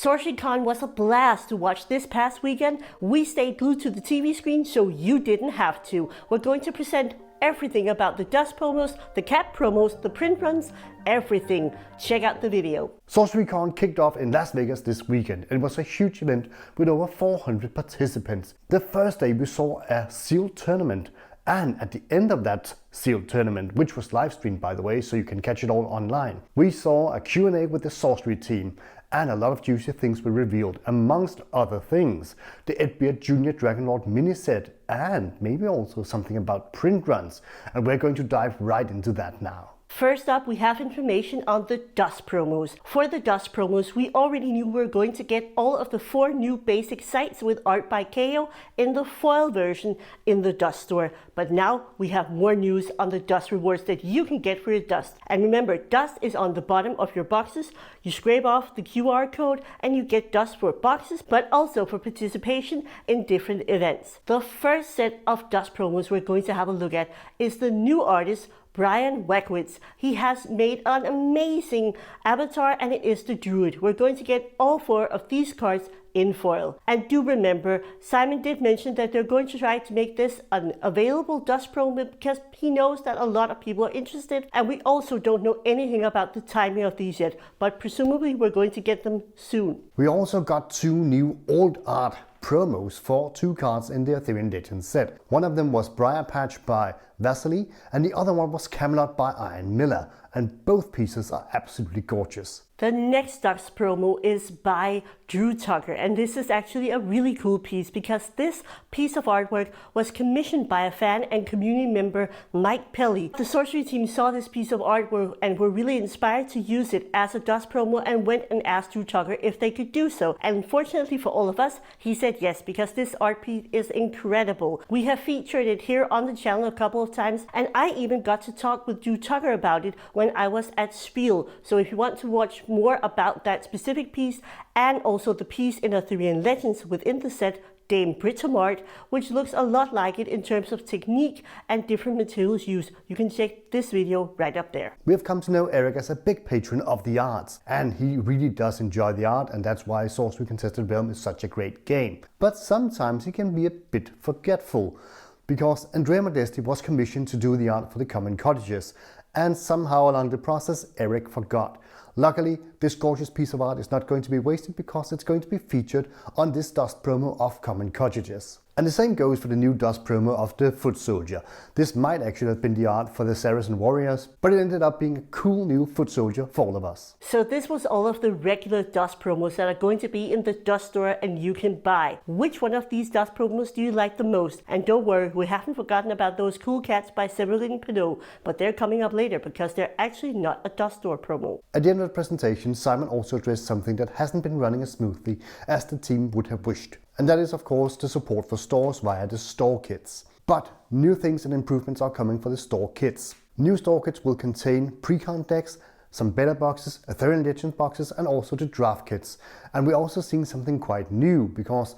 SorceryCon was a blast to watch this past weekend. We stayed glued to the TV screen so you didn't have to. We're going to present everything about the dust promos, the cap promos, the print runs, everything. Check out the video. SorceryCon kicked off in Las Vegas this weekend. It was a huge event with over 400 participants. The first day we saw a sealed tournament, and at the end of that sealed tournament, which was live streamed by the way, so you can catch it all online, we saw a Q&A with the Sorcery team, and a lot of juicy things were revealed, amongst other things. The 8-bit Junior Dragonlord mini set, and maybe also something about print runs, and we're going to dive right into that now. First up, we have information on the dust promos. For the dust promos, we already knew we were going to get all of the 4 new basic sites with art by KO in the foil version in the dust store. But now we have more news on the dust rewards that you can get for your dust. And remember, dust is on the bottom of your boxes. You scrape off the QR code and you get dust for boxes, but also for participation in different events. The first set of dust promos we're going to have a look at is the new artist Brian Wackwitz. He has made an amazing avatar, and it is the Druid. We're going to get all 4 of these cards in foil. And do remember, Simon did mention that they're going to try to make this an available dust promo because he knows that a lot of people are interested, and we also don't know anything about the timing of these yet, but presumably we're going to get them soon. We also got 2 new old art promos for 2 cards in the Arthurian Legends set. One of them was Briar Patch by Vasily, and the other one was Camelot by Iron Miller, and both pieces are absolutely gorgeous. The next dust promo is by Drew Tucker, and this is actually a really cool piece because this piece of artwork was commissioned by a fan and community member, Mike Pelly. The Sorcery team saw this piece of artwork and were really inspired to use it as a dust promo and went and asked Drew Tucker if they could do so. And unfortunately for all of us, he said yes, because this art piece is incredible. We have featured it here on the channel a couple of times, and I even got to talk with Drew Tucker about it when I was at Spiel. So if you want to watch more about that specific piece and also the piece in Arthurian Legends within the set, Dame Britomart, which looks a lot like it in terms of technique and different materials used, you can check this video right up there. We have come to know Erik as a big patron of the arts, and he really does enjoy the art, and that's why Sorcery Contested Realm is such a great game. But sometimes he can be a bit forgetful, because Andrea Modesti was commissioned to do the art for the Common Cottages, and somehow along the process Erik forgot. Luckily, this gorgeous piece of art is not going to be wasted because it's going to be featured on this dust promo of Common Cottages. And the same goes for the new dust promo of the Foot Soldier. This might actually have been the art for the Saracen Warriors, but it ended up being a cool new Foot Soldier for all of us. So this was all of the regular dust promos that are going to be in the dust store and you can buy. Which one of these dust promos do you like the most? And don't worry, we haven't forgotten about those cool cats by Severin Pinot, but they're coming up later because they're actually not a dust store promo. At the end of the presentation, Simon also addressed something that hasn't been running as smoothly as the team would have wished. And that is of course the support for stores via the store kits. But new things and improvements are coming for the store kits. New store kits will contain pre-con decks, some beta boxes, Arthurian Legends boxes, and also the draft kits. And we're also seeing something quite new because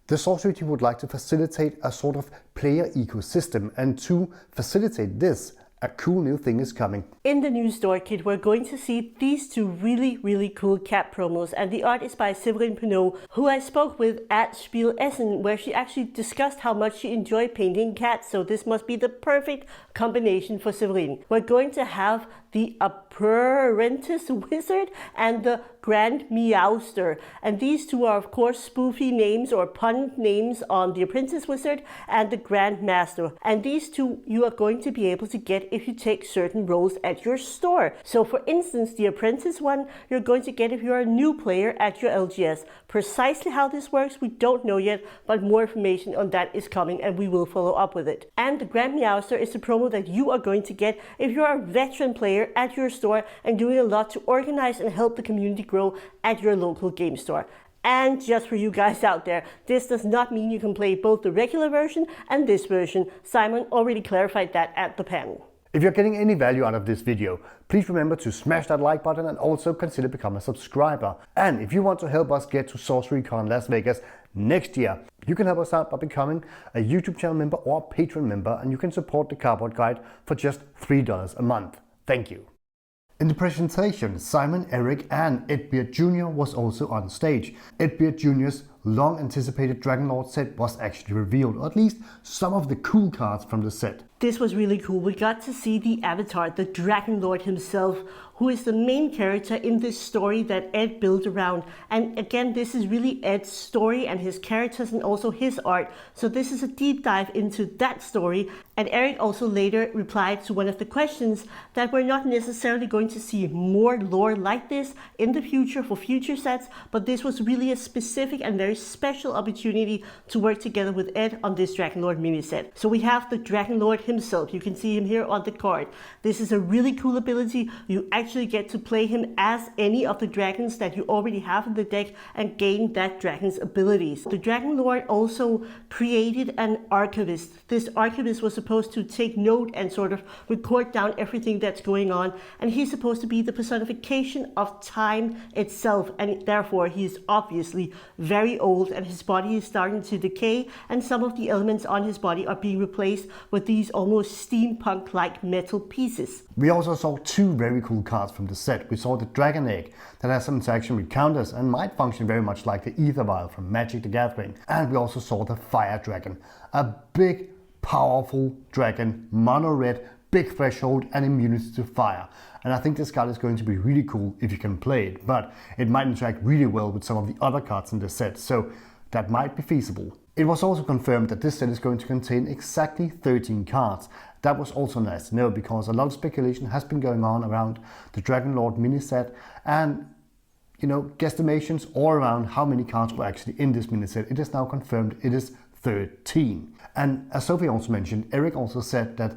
the Sorcery team would like to facilitate a sort of player ecosystem, and to facilitate this, a cool new thing is coming. In the new store kit, we're going to see these 2 really cool cat promos, and the art is by Severin Pinot, who I spoke with at Spiel Essen, where she actually discussed how much she enjoyed painting cats, so this must be the perfect combination for Severin. We're going to have the Apprentice Wizard and the Grand Meowster, and these 2 are of course spoofy names or pun names on the Apprentice Wizard and the Grand Master, and these 2 you are going to be able to get if you take certain roles at your store. So for instance, the Apprentice one you're going to get if you're a new player at your LGS. Precisely how this works we don't know yet, but more information on that is coming and we will follow up with it. And the Grand Meowster is the promo that you are going to get if you're a veteran player at your store and doing a lot to organize and help the community grow at your local game store. And just for you guys out there, this does not mean you can play both the regular version and this version. Simon already clarified that at the panel. If you're getting any value out of this video, please remember to smash that like button and also consider becoming a subscriber. And if you want to help us get to SorceryCon Las Vegas next year, you can help us out by becoming a YouTube channel member or a Patreon member, and you can support the cardboard guide for just $3 a month. Thank you. In the presentation, Simon, Erik and Ed Beard Jr. was also on stage. Ed Beard Jr.'s long anticipated Dragonlord set was actually revealed, or at least some of the cool cards from the set. This was really cool. We got to see the avatar, the Dragonlord himself, who is the main character in this story that Ed built around. And again, this is really Ed's story and his characters and also his art. So this is a deep dive into that story. And Erik also later replied to one of the questions that we're not necessarily going to see more lore like this in the future for future sets, but this was really a specific and very special opportunity to work together with Ed on this Dragonlord mini set. So we have the Dragonlord himself. You can see him here on the card. This is a really cool ability. You actually get to play him as any of the dragons that you already have in the deck and gain that dragon's abilities. The Dragonlord also created an archivist. This archivist was supposed to take note and sort of record down everything that's going on, and he's supposed to be the personification of time itself, and therefore he's obviously very old and his body is starting to decay, and some of the elements on his body are being replaced with these almost steampunk-like metal pieces. We also saw two very cool cards from the set. We saw the Dragon Egg that has some interaction with counters and might function very much like the Ether Vial from Magic the Gathering. And we also saw the Fire Dragon, a big, powerful dragon, mono red, big threshold and immunity to fire. And I think this card is going to be really cool if you can play it, but it might interact really well with some of the other cards in the set, so that might be feasible. It was also confirmed that this set is going to contain exactly 13 cards. That was also nice to know, because a lot of speculation has been going on around the Dragonlord mini set and guesstimations all around how many cards were actually in this mini set. It is now confirmed it is 13. And as Sophie also mentioned, Erik also said that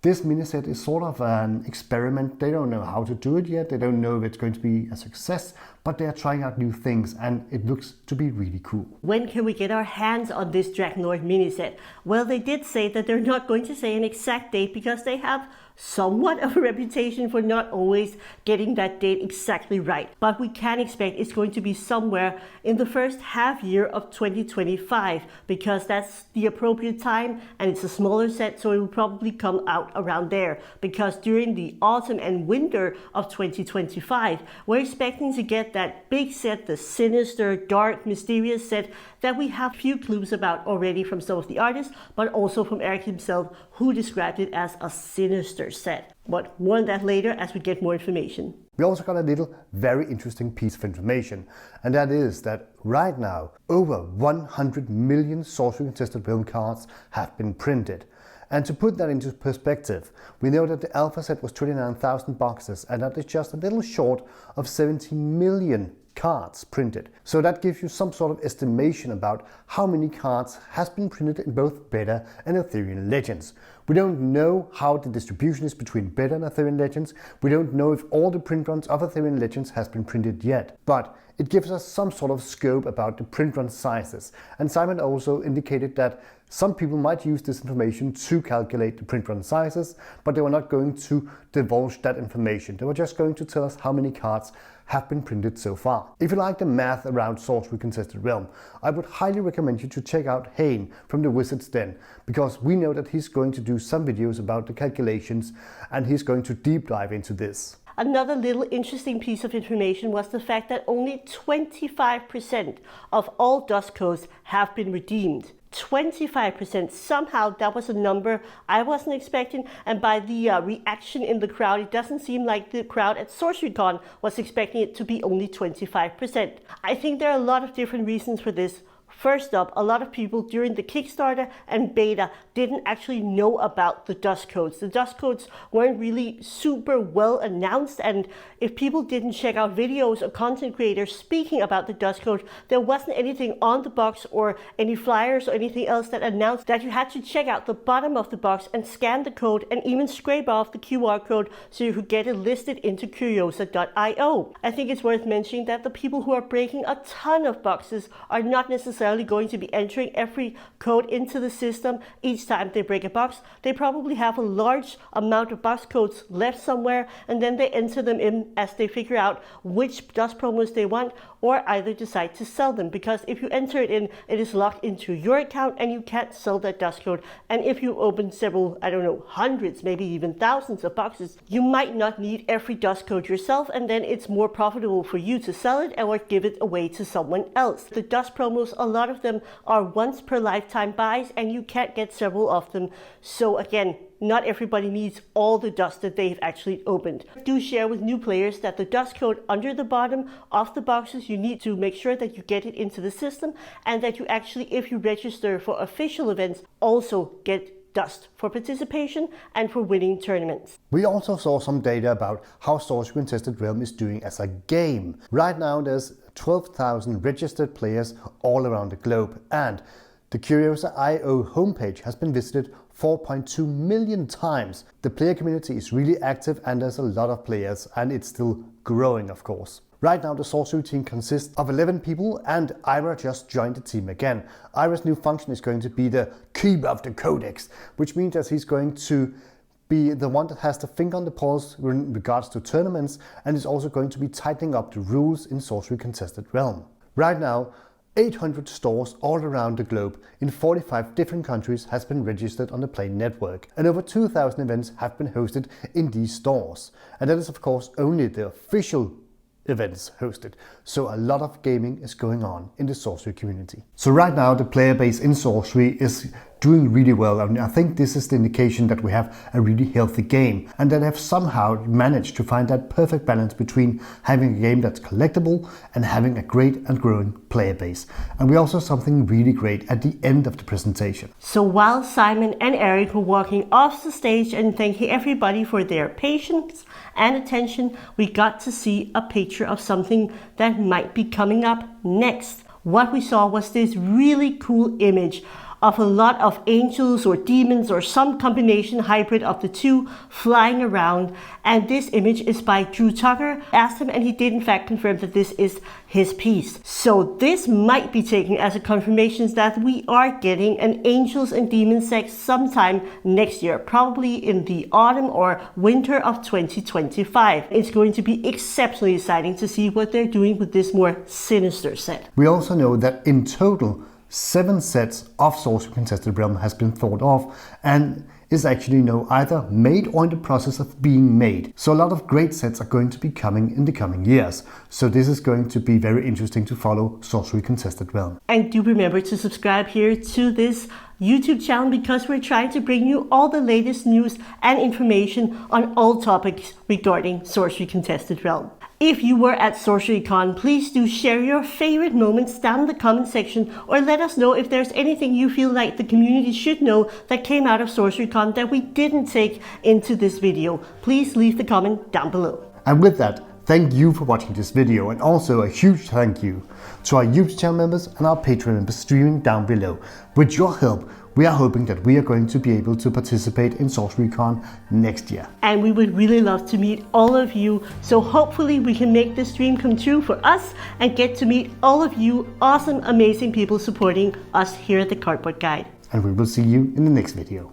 this mini set is sort of an experiment. They don't know how to do it yet. They don't know if it's going to be a success, but they are trying out new things and it looks to be really cool. When can we get our hands on this Dragonlord mini set? Well, they did say that they're not going to say an exact date because they have somewhat of a reputation for not always getting that date exactly right. But we can expect it's going to be somewhere in the first half year of 2025 because that's the appropriate time and it's a smaller set, so it will probably come out around there, because during the autumn and winter of 2025 we're expecting to get that big set, the sinister, dark, mysterious set that we have few clues about already from some of the artists, but also from Erik himself, who described it as a sinister set. But more on that later as we get more information. We also got a little very interesting piece of information, and that is that right now over 100 million Sorcery Contested Realm cards have been printed. And to put that into perspective, we know that the alpha set was 29,000 boxes and that is just a little short of 70 million cards printed. So that gives you some sort of estimation about how many cards has been printed in both Beta and Arthurian Legends. We don't know how the distribution is between Beta and Arthurian Legends. We don't know if all the print runs of Arthurian Legends has been printed yet, but it gives us some sort of scope about the print run sizes. And Simon also indicated that some people might use this information to calculate the print run sizes, but they were not going to divulge that information. They were just going to tell us how many cards have been printed so far. If you like the math around Sorcery Contested Realm, I would highly recommend you to check out Haole from the Wizard's Den, because we know that he's going to do some videos about the calculations and he's going to deep dive into this. Another little interesting piece of information was the fact that only 25% of all dust codes have been redeemed. 25%. Somehow that was a number I wasn't expecting, and by the reaction in the crowd, it doesn't seem like the crowd at SorceryCon was expecting it to be only 25%. I think there are a lot of different reasons for this. First up, a lot of people during the Kickstarter and beta didn't actually know about the dust codes. The dust codes weren't really super well announced, and if people didn't check out videos or content creators speaking about the dust code, there wasn't anything on the box or any flyers or anything else that announced that you had to check out the bottom of the box and scan the code and even scrape off the QR code so you could get it listed into Curiosa.io. I think it's worth mentioning that the people who are breaking a ton of boxes are not necessarily going to be entering every code into the system each time they break a box. They probably have a large amount of box codes left somewhere, and then they enter them in as they figure out which dust promos they want, or either decide to sell them, because if you enter it in, it is locked into your account and you can't sell that dust code. And if you open several, I don't know, hundreds, maybe even thousands of boxes, you might not need every dust code yourself, and then it's more profitable for you to sell it or give it away to someone else. The dust promos, a lot of them are once per lifetime buys and you can't get several of them. So again, not everybody needs all the dust that they've actually opened. Do share with new players that the dust code under the bottom of the boxes, you need to make sure that you get it into the system, and that you actually, if you register for official events, also get dust for participation and for winning tournaments. We also saw some data about how Sorcery Contested Realm is doing as a game. Right now there's 12,000 registered players all around the globe, and the Curiosa.io homepage has been visited 4.2 million times. The player community is really active and there's a lot of players, and it's still growing, of course. Right now the sorcery team consists of 11 people, and Ira just joined the team again. Ira's new function is going to be the keeper of the codex, which means that he's going to be the one that has the finger on the pulse in regards to tournaments, and is also going to be tightening up the rules in Sorcery Contested Realm. Right now 800 stores all around the globe in 45 different countries has been registered on the Play network, and over 2,000 events have been hosted in these stores. And that is of course only the official events hosted, so a lot of gaming is going on in the sorcery community. So right now the player base in sorcery is doing really well, and I think this is the indication that we have a really healthy game, and that have somehow managed to find that perfect balance between having a game that's collectible and having a great and growing player base. And we also saw something really great at the end of the presentation. So while Simon and Erik were walking off the stage and thanking everybody for their patience and attention, we got to see a picture of something that might be coming up next. What we saw was this really cool image of a lot of angels or demons or some combination hybrid of the two flying around, and this image is by Drew Tucker. I asked him and he did in fact confirm that this is his piece. So this might be taken as a confirmation that we are getting an angels and demons set sometime next year, probably in the autumn or winter of 2025. It's going to be exceptionally exciting to see what they're doing with this more sinister set. We also know that in total 7 sets of Sorcery Contested Realm has been thought of and is actually now either made or in the process of being made. So a lot of great sets are going to be coming in the coming years. So this is going to be very interesting to follow Sorcery Contested Realm. And do remember to subscribe here to this YouTube channel, because we're trying to bring you all the latest news and information on all topics regarding Sorcery Contested Realm. If you were at SorceryCon, please do share your favorite moments down in the comment section, or let us know if there's anything you feel like the community should know that came out of SorceryCon that we didn't take into this video. Please leave the comment down below. And with that, thank you for watching this video, and also a huge thank you to our YouTube channel members and our Patreon members streaming down below. With your help, we are hoping that we are going to be able to participate in SorceryCon next year. And we would really love to meet all of you, so hopefully we can make this dream come true for us and get to meet all of you awesome, amazing people supporting us here at the Cardboard Guide. And we will see you in the next video.